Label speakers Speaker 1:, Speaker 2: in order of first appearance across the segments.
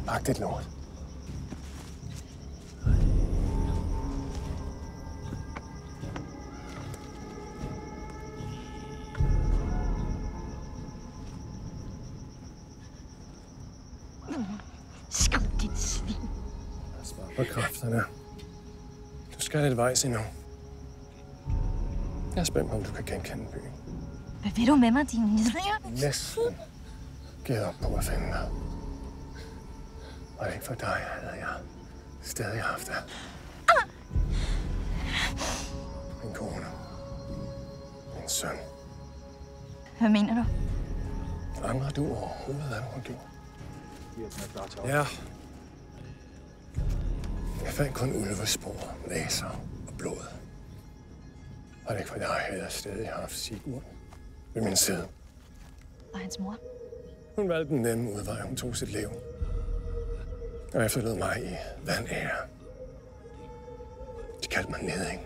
Speaker 1: Agtigt lort.
Speaker 2: Skam dit svin.
Speaker 1: Spar på kræfterne. Du skal lidt vejs endnu. Jeg er spændt på, om du kan genkende byen.
Speaker 2: Hvad vil du med mig, din nedringer?
Speaker 1: Næsten givet op på at finde dig. Og ikke for dig havde jeg stadig haft dig. Min kone. Min søn.
Speaker 2: Hvad mener du?
Speaker 1: Angrer du overhovedet, hvad du har gjort? Ja. Jeg fandt kun ulvespor, næser og blod. Og det ikke for dig havde jeg stadig haft Sigurd ved min side.
Speaker 2: Og hans mor?
Speaker 1: Hun valgte den nemme udvej, hun tog sit liv. Og efterlod mig i vandære. De kaldte mig neding.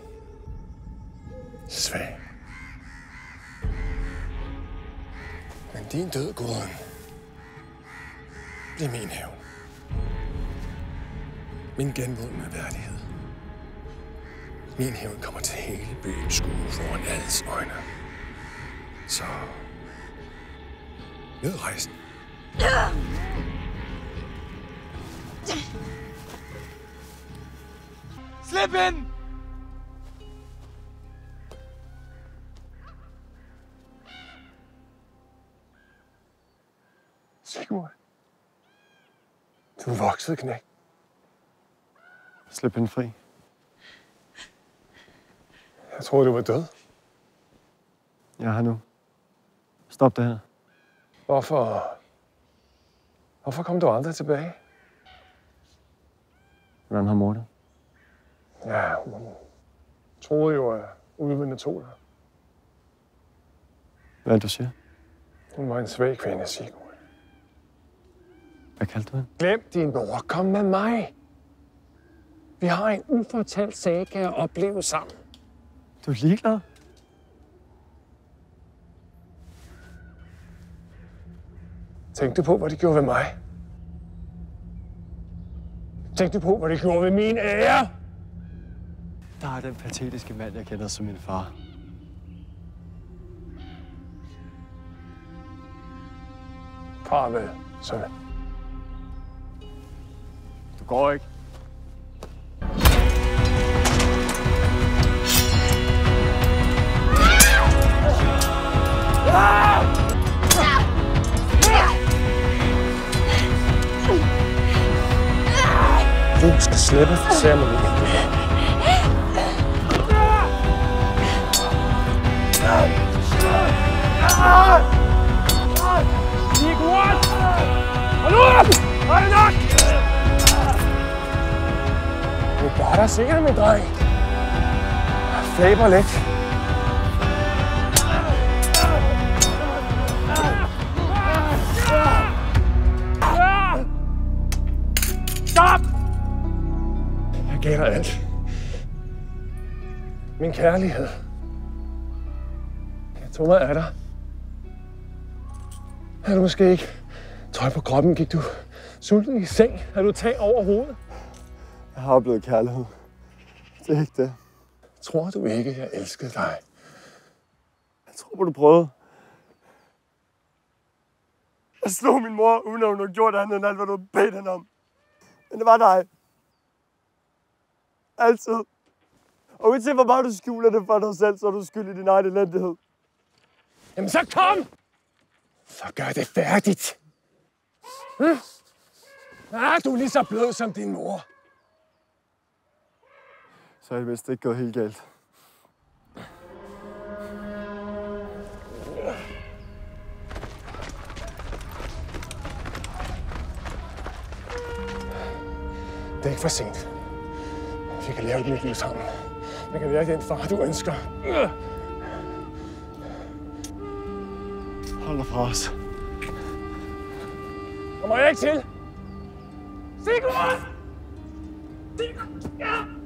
Speaker 1: Svag. Men din død, Gudrun, bliver min hævn. Min genvundne værdighed. Min hævn kommer til hele byens skue foran alles øjne. Så ned rejsen.
Speaker 3: Slip ind!
Speaker 1: Sigurd. Du er vokset, knægt.
Speaker 4: Slip hende fri.
Speaker 1: Jeg troede, du var død.
Speaker 4: Jeg er her nu. Stop det her.
Speaker 1: Hvorfor kom du aldrig tilbage?
Speaker 4: Hvordan har mor det?
Speaker 1: Ja, hun troede jo, at ulvene tog dig.
Speaker 4: Hvad er det, du siger?
Speaker 1: Hun var en svag kvinde, Sigurd.
Speaker 4: Hvad kaldte du hende?
Speaker 1: Glem din bror. Kom med mig. Vi har en ufortalt saga at opleve sammen.
Speaker 4: Du er ligeglad?
Speaker 1: Tænk du på, hvad de gjorde ved mig? Tænk du på, hvad de gjorde ved min ære?
Speaker 4: Der er den patetiske mand, jeg kender som min far.
Speaker 1: Farvel, søn.
Speaker 4: Du går ikke.
Speaker 1: Du skal slippe for ceremonien.
Speaker 3: Sigurd! Hold nu op! Hold nok!
Speaker 1: Du er bare der sikkert, min dreng. Flæber lidt.
Speaker 3: Stop!
Speaker 1: Jeg gælder alt. Min kærlighed. Jeg tog mig af dig. Havde du måske ikke tøj på kroppen? Gik du sulten i seng? Havde du tag over hovedet?
Speaker 4: Jeg har oplevet kærlighed. Det er ikke det.
Speaker 1: Tror du ikke, jeg elskede dig?
Speaker 4: Jeg tror, du prøvede. Jeg slog min mor, uden at hun havde gjort andet end alt, hvad du havde bedt hende om. Men det var dig. Altid. Og uanset hvor meget du skjuler det for dig selv, så er du skyld i din egen elendighed.
Speaker 1: Jamen så kom! Så gør det færdigt. Du er lige så blød som din mor.
Speaker 4: Så er det vist ikke gået helt galt.
Speaker 1: Det er ikke for sent. Vi kan lave et nyt liv sammen. Vi kan være den far, du ønsker.
Speaker 4: Hold dig fra os.
Speaker 1: Kommer jeg ikke til?
Speaker 3: Sigurd! Sigurd! Ja!